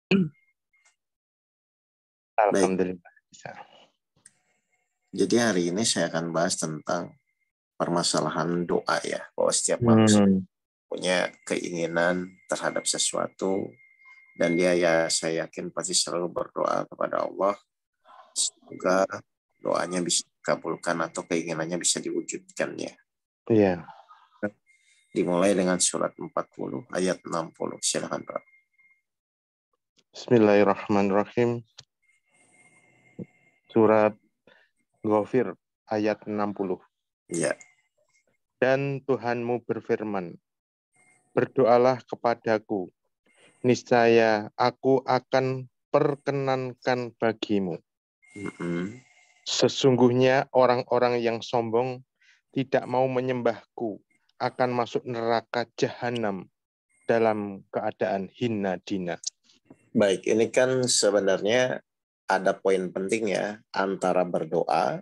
Baik, Alhamdulillah bisa. jadi hari ini saya akan bahas tentang permasalahan doa ya. Bahwa setiap manusia punya keinginan terhadap sesuatu dan dia ya saya yakin pasti selalu berdoa kepada Allah semoga doanya bisa dikabulkan atau keinginannya bisa diwujudkan ya. Iya. Dimulai dengan surat 40 ayat 60. Silakan Pak. Bismillahirrahmanirrahim. Surat Ghafir ayat 60. Ya. Dan Tuhanmu berfirman, berdoalah kepadaku, niscaya aku akan perkenankan bagimu. Sesungguhnya orang-orang yang sombong tidak mau menyembahku akan masuk neraka jahanam dalam keadaan hina dina. Baik, ini kan sebenarnya ada poin penting ya antara berdoa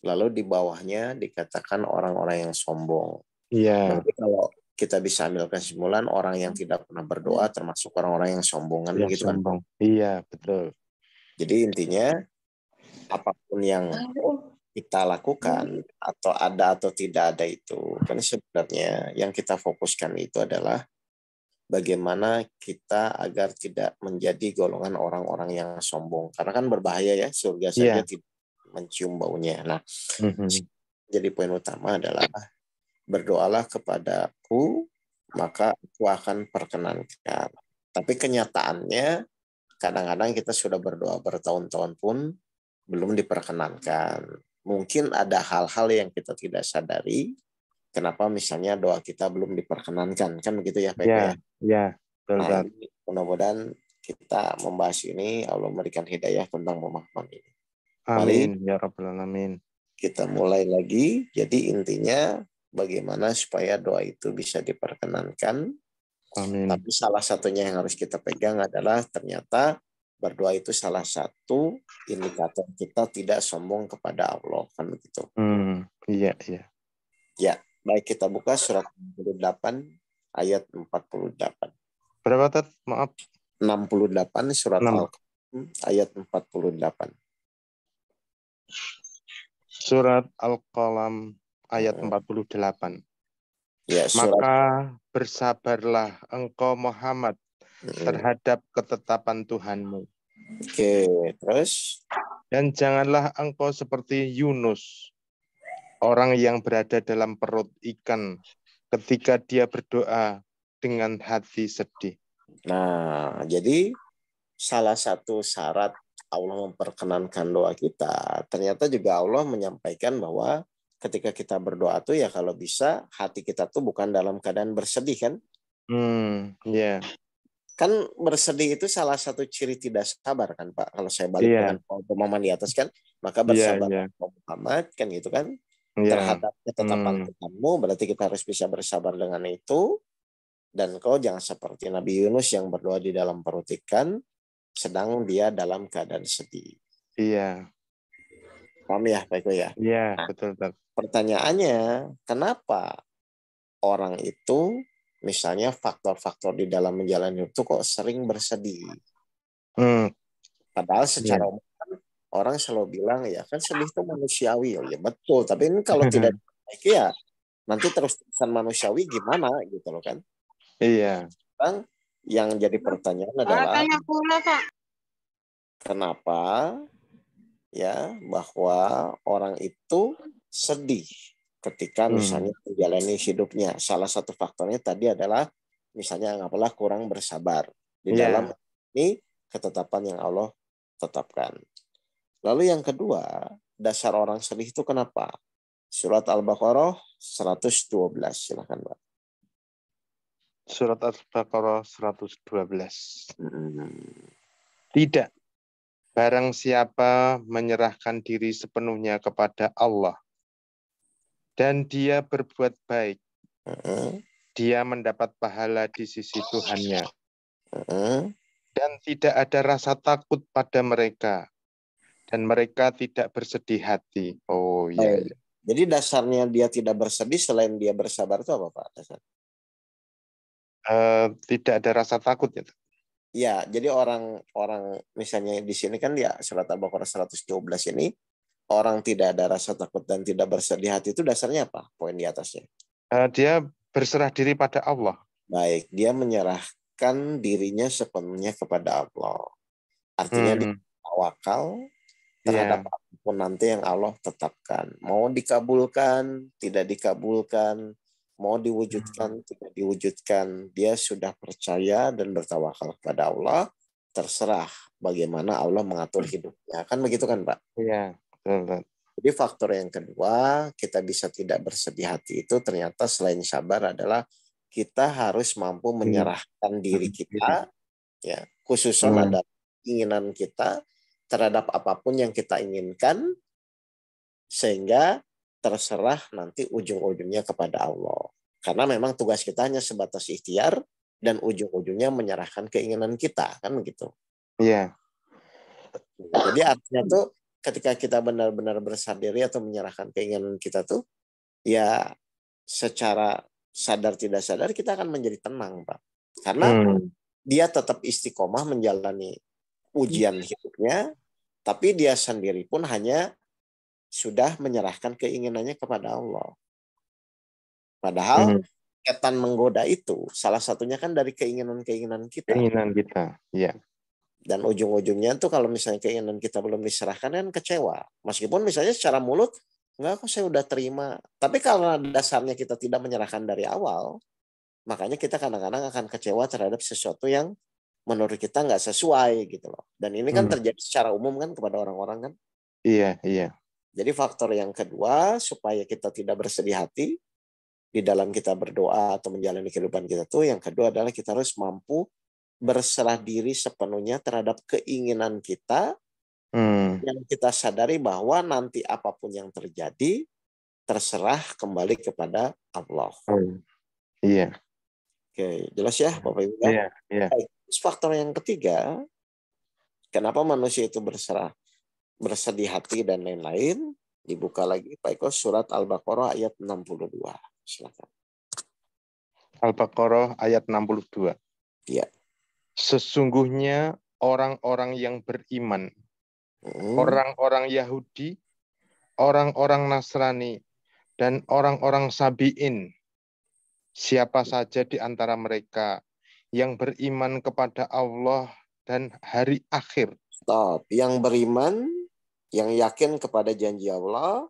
lalu di bawahnya dikatakan orang-orang yang sombong. Iya. Berarti kalau kita bisa ambil kesimpulan orang yang tidak pernah berdoa termasuk orang-orang yang sombongan Yang gitu kan. sombong. Iya, betul. Jadi intinya apapun yang kita lakukan atau ada atau tidak ada itu kan sebenarnya yang kita fokuskan itu adalah bagaimana kita agar tidak menjadi golongan orang-orang yang sombong. Karena kan berbahaya ya, surga saja Iya. tidak mencium baunya. Nah, Mhm. jadi poin utama adalah berdoalah kepadaku, maka aku akan perkenankan. Tapi kenyataannya, kadang-kadang kita sudah berdoa bertahun-tahun pun belum diperkenankan. Mungkin ada hal-hal yang kita tidak sadari, kenapa misalnya doa kita belum diperkenankan. Kan begitu ya, Pak Eko Ya, ya? ya, betul, Nah, betul. ini mudah-mudahan kita membahas ini, Allah memberikan hidayah tentang pemahaman ini. Mari Amin, ya Rabbal Alamin. kita mulai lagi. Jadi intinya bagaimana supaya doa itu bisa diperkenankan. Amin. Tapi salah satunya yang harus kita pegang adalah ternyata berdoa itu salah satu indikator kita tidak sombong kepada Allah. Kan begitu. Iya, iya. Ya, baik kita buka surat 68 ayat 48. Berapa, Tat? Maaf. 68 surat 6. Al-Qalam ayat 48. Surat Al-Qalam ayat 48. Ya, surat. Maka bersabarlah engkau Muhammad terhadap ketetapan Tuhanmu. Oke, terus. Dan janganlah engkau seperti Yunus, orang yang berada dalam perut ikan ketika dia berdoa dengan hati sedih. Nah, jadi salah satu syarat Allah memperkenankan doa kita, ternyata juga Allah menyampaikan bahwa ketika kita berdoa tuh ya kalau bisa hati kita tuh bukan dalam keadaan bersedih kan. Ya. Kan bersedih itu salah satu ciri tidak sabar kan Pak. Kalau saya balik dengan pemahaman di atas kan, maka bersabar Muhammad kan gitu kan. Terhadap ketetapan Tuhanmu berarti kita harus bisa bersabar dengan itu. Dan kau jangan seperti Nabi Yunus yang berdoa di dalam perut ikan, sedang dia dalam keadaan sedih. Iya. Paham ya, Pak Eko ya? Iya, betul. Pertanyaannya, kenapa orang itu, misalnya faktor-faktor di dalam menjalani hidup itu kok sering bersedih? Padahal secara umum orang selalu bilang, ya kan sedih itu manusiawi. Oh ya betul, tapi ini kalau tidak diperbaiki ya nanti terus-terusan manusiawi gimana gitu loh kan? Iya. Yang jadi pertanyaan adalah kenapa ya bahwa orang itu sedih ketika misalnya menjalani hidupnya. Salah satu faktornya tadi adalah misalnya anggaplah kurang bersabar di dalam ini ketetapan yang Allah tetapkan. Lalu yang kedua, dasar orang sedih itu kenapa? Surat Al-Baqarah 112, silakan Pak. Surat Al-Baqarah 112. Tidak. Barang siapa menyerahkan diri sepenuhnya kepada Allah dan dia berbuat baik, dia mendapat pahala di sisi Tuhannya. Dan tidak ada rasa takut pada mereka. Dan mereka tidak bersedih hati. Oh iya. Jadi dasarnya dia tidak bersedih selain dia bersabar itu apa Pak? Dasar? Tidak ada rasa takut ya. Ya, jadi orang misalnya di sini kan ya surat Al-Baqarah 112 ini orang tidak ada rasa takut dan tidak bersedih hati itu dasarnya apa? Poin di atasnya. Dia berserah diri pada Allah. Baik, dia menyerahkan dirinya sepenuhnya kepada Allah. Artinya dia tawakal terhadap Ya. apapun nanti yang Allah tetapkan. Mau dikabulkan, tidak dikabulkan, mau diwujudkan, tidak diwujudkan. Dia sudah percaya dan bertawakal kepada Allah. Terserah bagaimana Allah mengatur hidupnya. Kan begitu kan, Pak? Iya, betul. Jadi faktor yang kedua, kita bisa tidak bersedih hati itu ternyata selain sabar adalah kita harus mampu menyerahkan diri kita, ya, khususnya ada keinginan kita terhadap apapun yang kita inginkan, sehingga terserah nanti ujung-ujungnya kepada Allah. Karena memang tugas kita hanya sebatas ikhtiar dan ujung-ujungnya menyerahkan keinginan kita, kan begitu. Iya. Jadi artinya tuh ketika kita benar-benar berserah diri atau menyerahkan keinginan kita tuh, ya secara sadar tidak sadar kita akan menjadi tenang, Pak. Karena dia tetap istiqomah menjalani ujian hidupnya, tapi dia sendiri pun hanya sudah menyerahkan keinginannya kepada Allah. Padahal setan menggoda itu salah satunya kan dari keinginan-keinginan kita. Keinginan kita, ya. Dan ujung-ujungnya tuh kalau misalnya keinginan kita belum diserahkan kan kecewa. Meskipun misalnya secara mulut, enggak kok saya udah terima. Tapi kalau dasarnya kita tidak menyerahkan dari awal, makanya kita kadang-kadang akan kecewa terhadap sesuatu yang menurut kita nggak sesuai gitu loh. Dan ini kan terjadi secara umum kan kepada orang-orang kan. Iya, iya. Jadi faktor yang kedua supaya kita tidak bersedih hati di dalam kita berdoa atau menjalani kehidupan kita tuh, yang kedua adalah kita harus mampu berserah diri sepenuhnya terhadap keinginan kita, yang kita sadari bahwa nanti apapun yang terjadi terserah kembali kepada Allah. Iya. Oke, jelas ya Bapak Ibu ya? Iya, iya. Faktor yang ketiga, kenapa manusia itu bersedih hati dan lain-lain, dibuka lagi Pak Eko surat Al-Baqarah ayat 62. Silakan. Al-Baqarah ayat 62. Iya. Sesungguhnya orang-orang yang beriman, orang-orang Yahudi, orang-orang Nasrani, dan orang-orang Sabi'in, siapa saja di antara mereka yang beriman kepada Allah dan hari akhir. Stop. Yang beriman, yang yakin kepada janji Allah,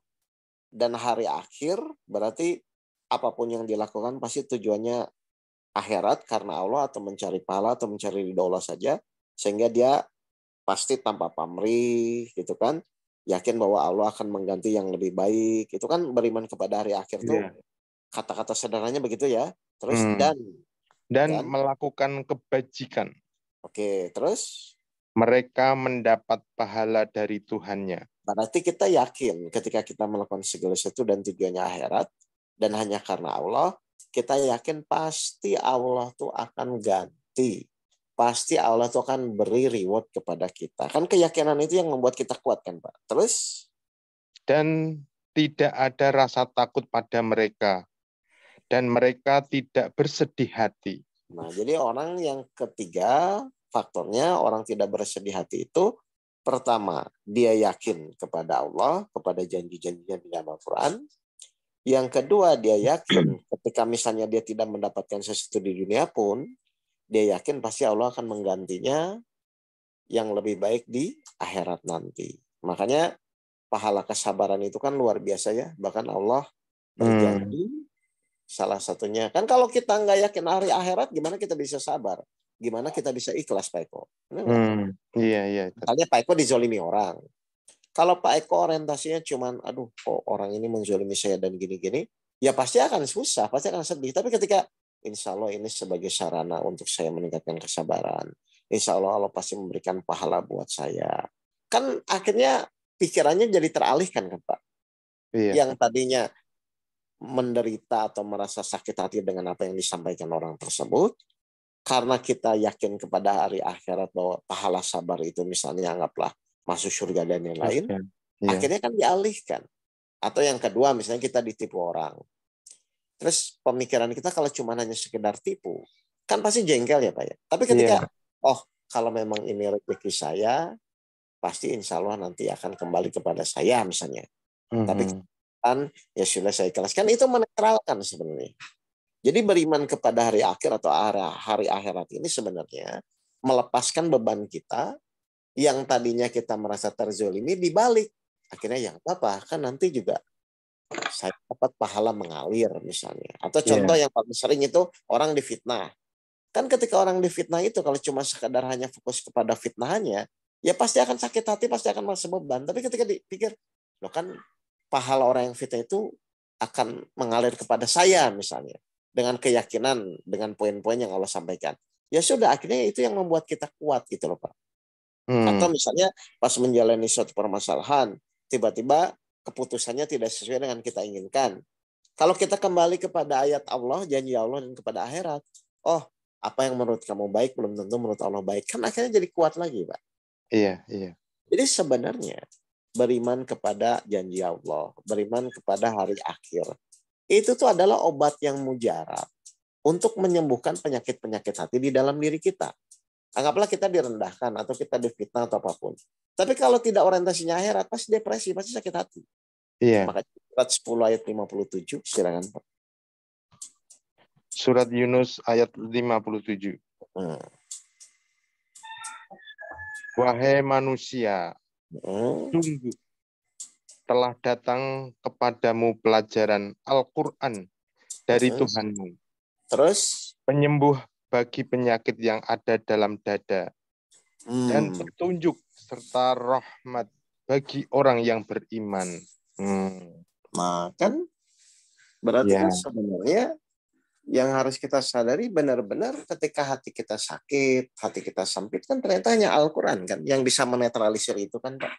dan hari akhir, berarti apapun yang dilakukan pasti tujuannya akhirat karena Allah atau mencari pahala atau mencari ridho Allah saja, sehingga dia pasti tanpa pamrih gitu kan, yakin bahwa Allah akan mengganti yang lebih baik. Itu kan beriman kepada hari akhir tuh kata-kata sederhananya begitu ya. Terus dan melakukan kebajikan. Oke, terus mereka mendapat pahala dari Tuhannya. Berarti kita yakin ketika kita melakukan segala sesuatu dan tujuannya akhirat dan hanya karena Allah, kita yakin pasti Allah tuh akan ganti. Pasti Allah tuh akan beri reward kepada kita. Kan keyakinan itu yang membuat kita kuat kan Pak. Terus? Dan tidak ada rasa takut pada mereka. Dan mereka tidak bersedih hati. Nah, jadi orang yang ketiga, faktornya orang tidak bersedih hati itu, pertama, dia yakin kepada Allah, kepada janji-janjinya di dalam Al-Quran. Yang kedua, dia yakin ketika misalnya dia tidak mendapatkan sesuatu di dunia pun, dia yakin pasti Allah akan menggantinya yang lebih baik di akhirat nanti. Makanya pahala kesabaran itu kan luar biasa ya. Bahkan Allah berjanji salah satunya. Kan kalau kita nggak yakin hari akhirat, gimana kita bisa sabar? Gimana kita bisa ikhlas Pak Eko? Iya. Misalnya Pak Eko dizolimi orang. Kalau Pak Eko orientasinya cuman, aduh kok orang ini menzolimi saya dan gini-gini, ya pasti akan susah, pasti akan sedih. Tapi ketika insya Allah ini sebagai sarana untuk saya meningkatkan kesabaran, insya Allah Allah pasti memberikan pahala buat saya. Kan akhirnya pikirannya jadi teralihkan kan Pak. Iya. Yang tadinya menderita atau merasa sakit hati dengan apa yang disampaikan orang tersebut, karena kita yakin kepada hari akhirat bahwa pahala sabar itu misalnya anggaplah masuk surga dan yang lain, akhirnya kan dialihkan. Atau yang kedua misalnya kita ditipu orang. Terus pemikiran kita kalau cuma hanya sekedar tipu, kan pasti jengkel ya Pak ya. Tapi ketika oh kalau memang ini rezeki saya, pasti insya Allah nanti akan kembali kepada saya misalnya. Tapi kan ya sudah saya ikhlaskan, itu menetralkan sebenarnya. Jadi beriman kepada hari akhir atau hari akhirat ini sebenarnya melepaskan beban kita yang tadinya kita merasa terzolimi dibalik. Akhirnya ya apa kan nanti juga saya dapat pahala mengalir misalnya. Atau contoh yang paling sering itu orang difitnah. Kan ketika orang difitnah itu kalau cuma sekadar hanya fokus kepada fitnahnya, ya pasti akan sakit hati, pasti akan merasa beban. Tapi ketika dipikir, loh kan pahala orang yang fitnah itu akan mengalir kepada saya misalnya. Dengan keyakinan, dengan poin-poin yang Allah sampaikan. Ya sudah, akhirnya itu yang membuat kita kuat gitu loh Pak. Atau misalnya pas menjalani suatu permasalahan, tiba-tiba keputusannya tidak sesuai dengan kita inginkan. Kalau kita kembali kepada ayat Allah, janji Allah dan kepada akhirat, oh apa yang menurut kamu baik belum tentu menurut Allah baik. Kan akhirnya jadi kuat lagi Pak. Iya, iya. Jadi sebenarnya beriman kepada janji Allah, beriman kepada hari akhir, itu tuh adalah obat yang mujarab untuk menyembuhkan penyakit-penyakit hati di dalam diri kita. Anggaplah kita direndahkan atau kita difitnah atau apapun. Tapi kalau tidak orientasinya akhirat, pasti depresi, pasti sakit hati. Iya. Maka surat 10 ayat 57, silakan Pak. Surat Yunus ayat 57. Wahai manusia, sungguh telah datang kepadamu pelajaran Al-Quran dari Tuhanmu. Terus? Penyembuh bagi penyakit yang ada dalam dada. Dan petunjuk serta rahmat bagi orang yang beriman. Makan berarti kan sebenarnya yang harus kita sadari benar-benar ketika hati kita sakit, hati kita sempit kan ternyata hanya Al-Quran kan yang bisa menetralisir itu kan Pak.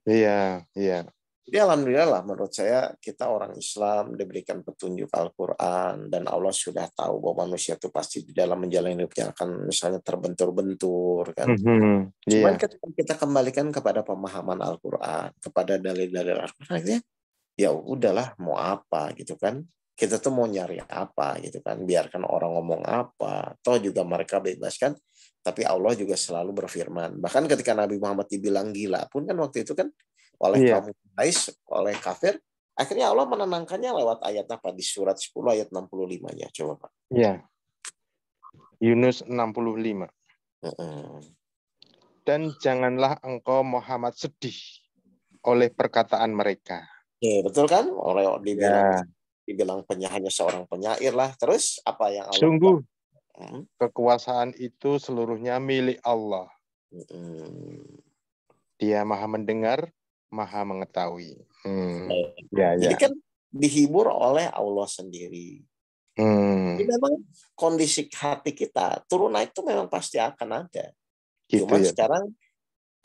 Iya, iya. Jadi alhamdulillah lah menurut saya kita orang Islam diberikan petunjuk Al-Quran dan Allah sudah tahu bahwa manusia itu pasti di dalam menjalani hidupnya akan misalnya terbentur-bentur kan. Cuman ketika kita kembalikan kepada pemahaman Al-Quran, kepada dalil-dalil Al-Quran, ya udahlah mau apa gitu kan. Kita tuh mau nyari apa gitu kan. Biarkan orang ngomong apa. Toh juga mereka bebaskan. Tapi Allah juga selalu berfirman. Bahkan ketika Nabi Muhammad dibilang gila pun kan waktu itu kan oleh kaum Quraisy, oleh kafir, akhirnya Allah menenangkannya lewat ayat apa di surat 10 ayat 65-nya. Coba Pak. Iya. Yunus 65. Dan janganlah engkau Muhammad sedih oleh perkataan mereka. Ya, betul kan? Oleh dibilang hanya seorang penyair lah. Terus apa yang Allah sungguh kekuasaan itu seluruhnya milik Allah. Dia maha mendengar, maha mengetahui. Jadi kan dihibur oleh Allah sendiri. Jadi memang kondisi hati kita turun naik itu memang pasti akan ada. Gitu, cuman sekarang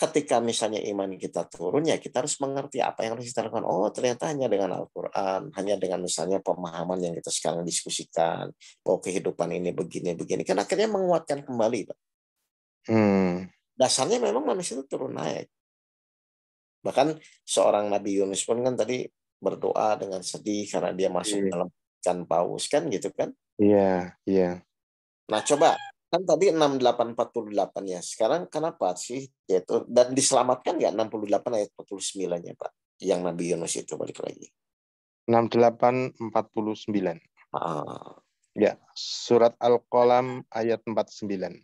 ketika misalnya iman kita turun, ya kita harus mengerti apa yang harus kita lakukan. Oh ternyata hanya dengan Al-Quran, hanya dengan misalnya pemahaman yang kita sekarang diskusikan, bahwa kehidupan ini begini-begini, kan akhirnya menguatkan kembali Pak. Dasarnya memang manusia itu turun naik. Bahkan seorang Nabi Yunus pun kan tadi berdoa dengan sedih karena dia masuk dalam ikan paus kan gitu kan. Iya, iya. Nah coba, kan tadi 6848 ya. Sekarang kenapa sih yaitu dan diselamatkan nggak 68 ayat 49-nya Pak? Yang Nabi Yunus itu balik lagi. 6849. Ya, surat Al-Qalam ayat 49.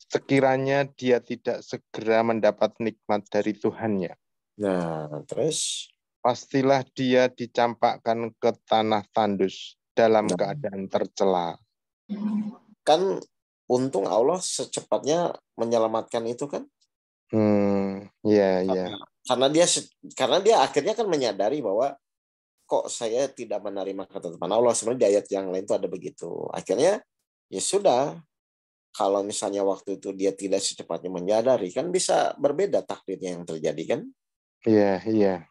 Sekiranya dia tidak segera mendapat nikmat dari Tuhannya. Nah, terus? Pastilah dia dicampakkan ke tanah tandus dalam keadaan tercela. Kan untung Allah secepatnya menyelamatkan itu kan? Iya. Karena dia akhirnya kan menyadari bahwa kok saya tidak menerima ketetapan Allah. Sebenarnya di ayat yang lain itu ada begitu. Akhirnya ya sudah. Kalau misalnya waktu itu dia tidak secepatnya menyadari, kan bisa berbeda takdirnya yang terjadi kan? Iya.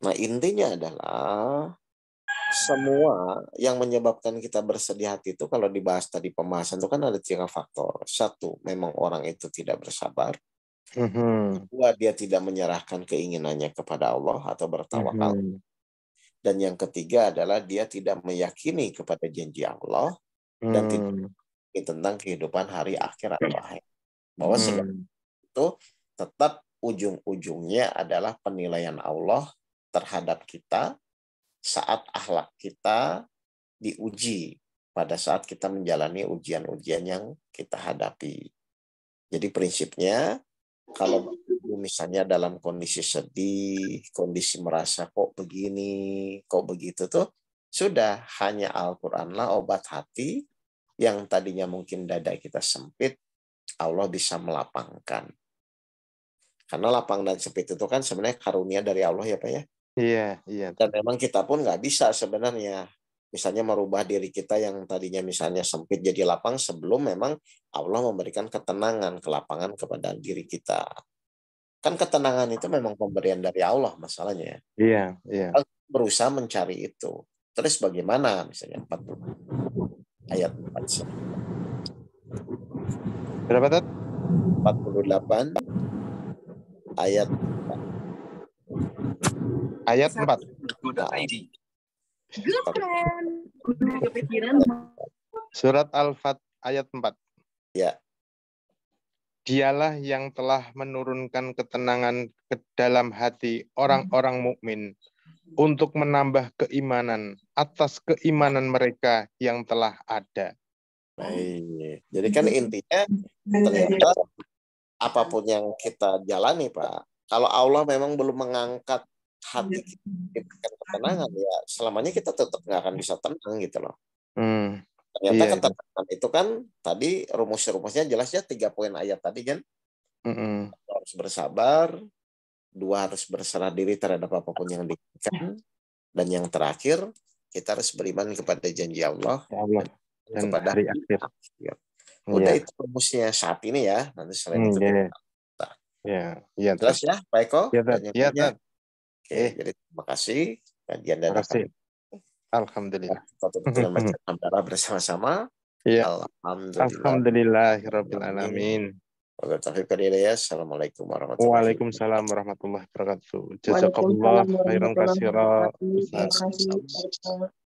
Nah intinya adalah semua yang menyebabkan kita bersedih hati itu kalau dibahas tadi pembahasan itu kan ada 3 faktor. 1, memang orang itu tidak bersabar. 2, dia tidak menyerahkan keinginannya kepada Allah atau bertawakal. Dan yang ketiga adalah dia tidak meyakini kepada janji Allah dan tidak tentang kehidupan hari akhir atau akhir. Bahwa segala itu tetap ujung-ujungnya adalah penilaian Allah terhadap kita saat akhlak kita diuji pada saat kita menjalani ujian-ujian yang kita hadapi. Jadi prinsipnya kalau misalnya dalam kondisi sedih, kondisi merasa kok begini, kok begitu tuh, sudah hanya Al-Qur'anlah obat hati yang tadinya mungkin dada kita sempit, Allah bisa melapangkan. Karena lapang dan sempit itu kan sebenarnya karunia dari Allah ya Pak ya. Iya. Dan memang kita pun nggak bisa sebenarnya. Misalnya merubah diri kita yang tadinya misalnya sempit jadi lapang sebelum memang Allah memberikan ketenangan, kelapangan kepada diri kita. Kan ketenangan itu memang pemberian dari Allah masalahnya. Iya. Kita berusaha mencari itu. Terus bagaimana misalnya 40 ayat 4. Berapa Tat? 48 ayat 4. Surat Al-Fat ayat 4. Ya. Dialah yang telah menurunkan ketenangan ke dalam hati orang-orang mukmin untuk menambah keimanan atas keimanan mereka yang telah ada. Baik. Jadi kan intinya ternyata apapun yang kita jalani Pak, kalau Allah memang belum mengangkat hati kita dengan ketenangan, ya selamanya kita tetap nggak akan bisa tenang gitu loh. Ternyata ketenangan itu kan tadi rumus-rumusnya jelasnya 3 poin ayat tadi kan. Harus bersabar, 2 harus berserah diri terhadap apapun yang diinginkan, dan yang terakhir kita harus beriman kepada janji Allah dan kepada hari akhir. Udah itu rumusnya saat ini ya. Nanti selain itu jelas ya Pak Eko. Iya. Oke, jadi terima kasih kajian dadakan. Alhamdulillah. Kita tutup dengan baca hamdalah bersama-sama. Alhamdulillahirabbil alamin. Assalamualaikum warahmatullahi wabarakatuh. Waalaikumsalam warahmatullahi wabarakatuh. Jazakallah khairan katsira.